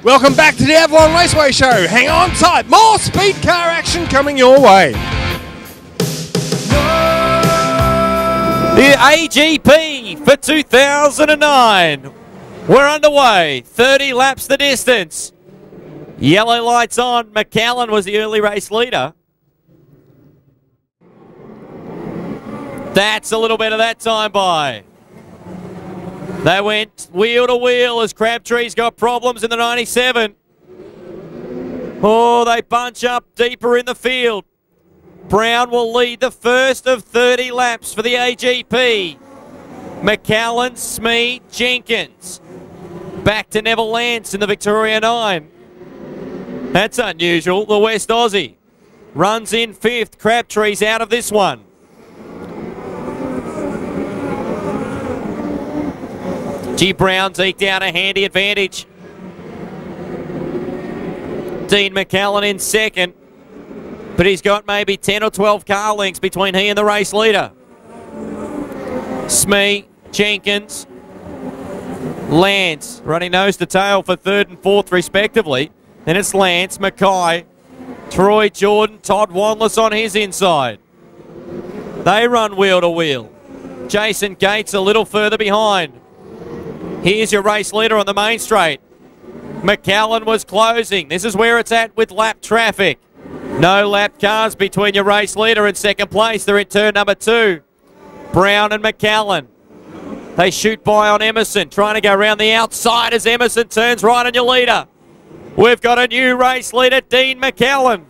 Welcome back to the Avalon Raceway Show. Hang on tight, more speed car action coming your way. The AGP for 2009. We're underway, 30 laps the distance. Yellow lights on, McAllen was the early race leader. That's a little bit of that time by. They went wheel to wheel as Crabtree's got problems in the 97. Oh, they bunch up deeper in the field. Brown will lead the first of 30 laps for the AGP. McAllen, Smee, Jenkins. Back to Neville Lance in the Victoria 9. That's unusual. The West Aussie runs in fifth. Crabtree's out of this one. G. Brown's eked out a handy advantage. Dean McAllen in second, but he's got maybe 10 or 12 car lengths between he and the race leader. Smee, Jenkins, Lance running nose to tail for third and fourth respectively. Then it's Lance, Mackay, Troy Jordan, Todd Wanless on his inside. They run wheel to wheel. Jason Gates a little further behind. Here's your race leader on the main straight. McAllen was closing. This is where it's at with lap traffic. No lap cars between your race leader and second place. They're in turn number 2. Brown and McAllen. They shoot by on Emerson, trying to go around the outside as Emerson turns right on your leader. We've got a new race leader, Dean McAllen.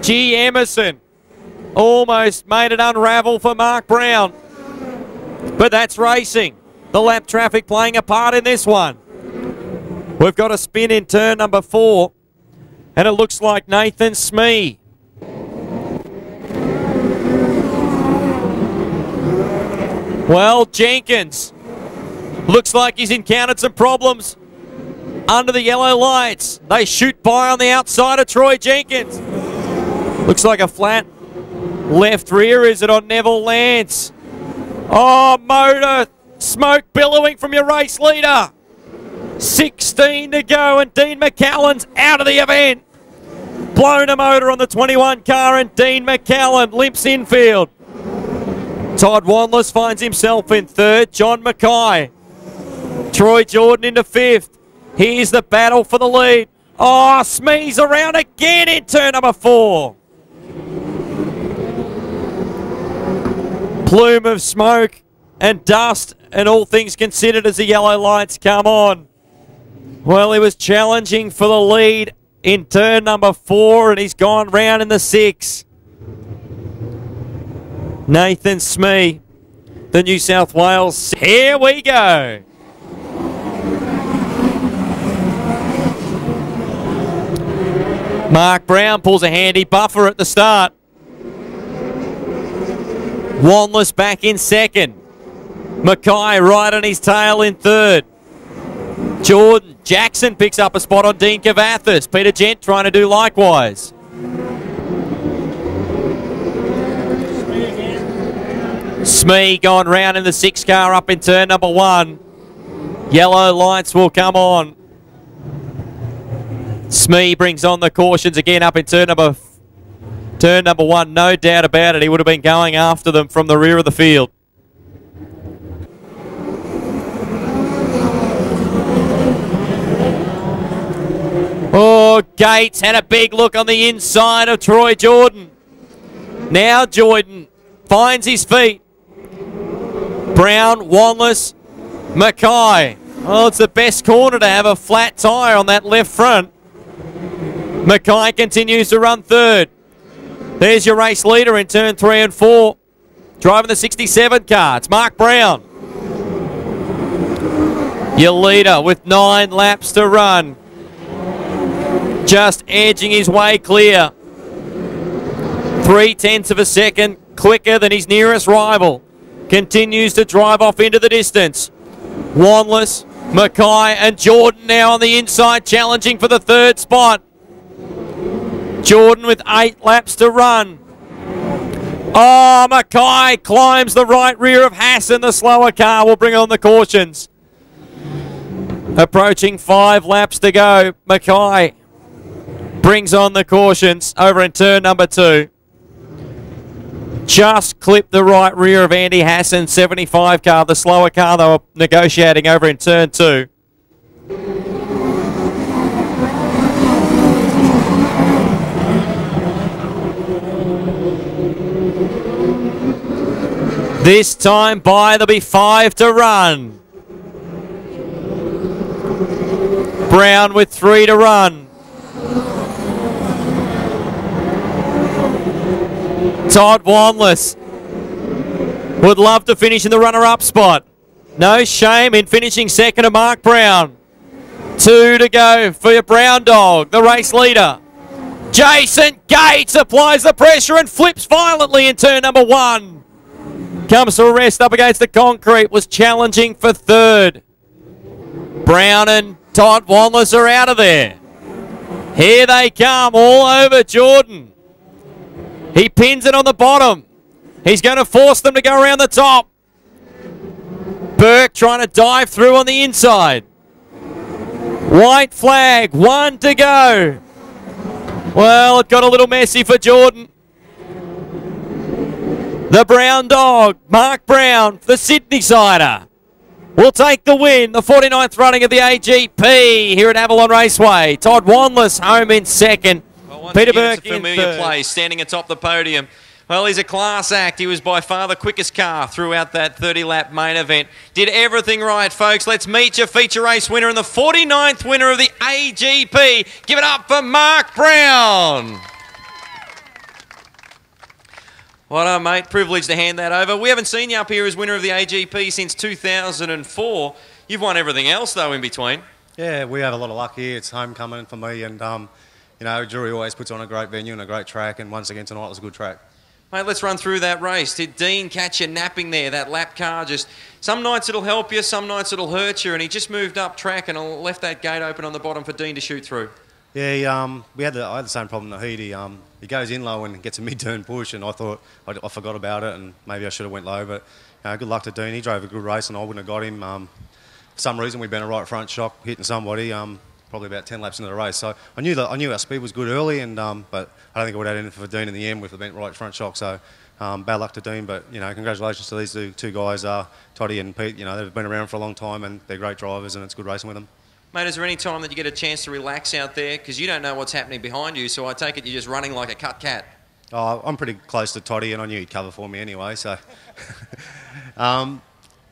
G. Emerson almost made it unravel for Mark Brown. But that's racing. The lap traffic playing a part in this one. We've got a spin in turn number 4. And it looks like Nathan Smee. Well, Jenkins looks like he's encountered some problems under the yellow lights. They shoot by on the outside of Troy Jenkins. Looks like a flat left rear, is it, on Neville Lance? Oh, motor smoke billowing from your race leader. 16 to go and Dean McAllen's out of the event. Blown a motor on the 21 car and Dean McAllen limps infield. Todd Wanless finds himself in third. John Mackay. Troy Jordan into fifth. Here's the battle for the lead. Oh, Smee's around again in turn number 4. Plume of smoke and dust, and all things considered as the yellow lights come on. Well, he was challenging for the lead in turn number 4, and he's gone round in the 6. Nathan Smee, the New South Wales. Here we go. Mark Brown pulls a handy buffer at the start. Wanless back in second. Mackay right on his tail in third. Jordan Jackson picks up a spot on Dean Cavathis. Peter Gent trying to do likewise. Smee going round in the 6 car up in turn number 1. Yellow lights will come on. Smee brings on the cautions again up in turn number 1. No doubt about it. He would have been going after them from the rear of the field. Oh, Gates had a big look on the inside of Troy Jordan. Now Jordan finds his feet. Brown, Wanless, Mackay. Oh, it's the best corner to have a flat tyre on that left front. Mackay continues to run third. There's your race leader in turn 3 and 4. Driving the 67 car. It's Mark Brown. Your leader with 9 laps to run. Just edging his way clear. 0.3 of a second quicker than his nearest rival. Continues to drive off into the distance. Wanless, Mackay and Jordan now on the inside challenging for the 3rd spot. Jordan with 8 laps to run. Oh, Mackay climbs the right rear of Hassan. The slower car will bring on the cautions. Approaching 5 laps to go. Mackay brings on the cautions over in turn number 2. Just clipped the right rear of Andy Hassan's 75 car, the slower car they were negotiating over in turn 2. This time by, there'll be 5 to run. Brown with 3 to run. Todd Wanless would love to finish in the runner-up spot. No shame in finishing second to Mark Brown. 2 to go for your Brown dog, the race leader. Jason Gates applies the pressure and flips violently in turn number 1. Comes to a rest up against the concrete, was challenging for 3rd. Brown and Todd Wanless are out of there. Here they come, all over Jordan. He pins it on the bottom. He's going to force them to go around the top. Burke trying to dive through on the inside. White flag, 1 to go. Well, it got a little messy for Jordan. The Brown dog, Mark Brown, the Sydney sider, will take the win. The 49th running of the AGP here at Avalon Raceway. Todd Wanless home in second. Well, Peter Burke in familiar place, standing atop the podium. Well, he's a class act. He was by far the quickest car throughout that 30-lap main event. Did everything right, folks. Let's meet your feature race winner and the 49th winner of the AGP. Give it up for Mark Brown. Well done, mate. Privileged to hand that over. We haven't seen you up here as winner of the AGP since 2004. You've won everything else, though, in between. Yeah, we have a lot of luck here. It's homecoming for me, and, you know, Jury always puts on a great venue and a great track, and once again tonight was a good track. Mate, let's run through that race. Did Dean catch you napping there? That lap car just... Some nights it'll help you, some nights it'll hurt you, and he just moved up track and left that gate open on the bottom for Dean to shoot through. Yeah, I had the same problem in the heat. He goes in low and gets a mid-turn push, and I thought I forgot about it, and maybe I should have went low. But good luck to Dean. He drove a good race, and I wouldn't have got him. For some reason, we'd been a right front shock hitting somebody. Probably about 10 laps into the race. So I knew our speed was good early, and but I don't think I would have had anything for Dean in the end with the right front shock. So bad luck to Dean, but congratulations to these two guys, Toddy and Pete. They've been around for a long time, and they're great drivers, and it's good racing with them. Mate, is there any time that you get a chance to relax out there? Because you don't know what's happening behind you, so I take it you're just running like a cut cat. Oh, I'm pretty close to Toddy, and I knew he'd cover for me anyway, so... I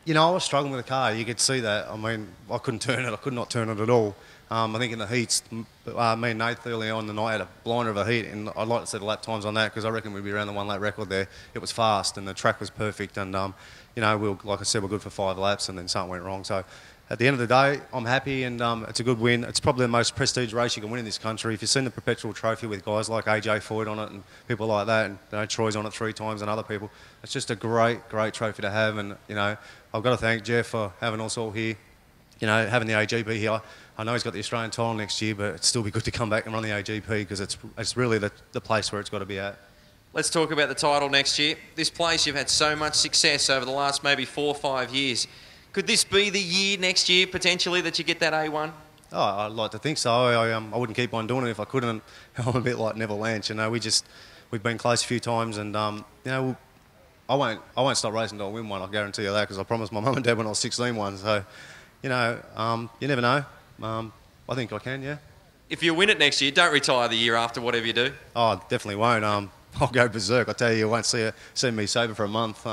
was struggling with the car. You could see that. I mean, I couldn't turn it. I could not turn it at all. I think in the heats, me and Nath early on in the night had a blinder of a heat, and I'd like to see the lap times on that because I reckon we'd be around the 1 lap record there. It was fast, and the track was perfect, and, like I said, we're good for 5 laps, and then something went wrong. So at the end of the day, I'm happy, and it's a good win. It's probably the most prestige race you can win in this country. If you've seen the Perpetual Trophy with guys like AJ Foyt on it and people like that, and Troy's on it 3 times and other people, it's just a great, great trophy to have. And, I've got to thank Jeff for having us all here, having the AGP here. I know he's got the Australian title next year, but it'd still be good to come back and run the AGP because it's really the place where it's got to be at. Let's talk about the title next year. This place, you've had so much success over the last maybe 4 or 5 years. Could this be the year next year, potentially, that you get that A1? Oh, I'd like to think so. I wouldn't keep on doing it if I couldn't. I'm a bit like Neville Lance, we've been close a few times, and, I won't stop racing until I win one, I'll guarantee you that, because I promised my mum and dad when I was 16 one. So, you never know. I think I can, yeah. If you win it next year, don't retire the year after, whatever you do. Oh, I definitely won't. I'll go berserk. I tell you won't see me sober for a month.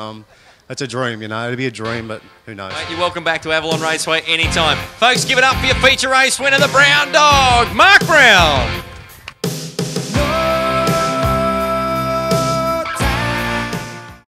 It's a dream, it'll be a dream, but who knows. Mate, you're welcome back to Avalon Raceway anytime. Folks, give it up for your feature race winner, the Brown Dog, Mark Brown.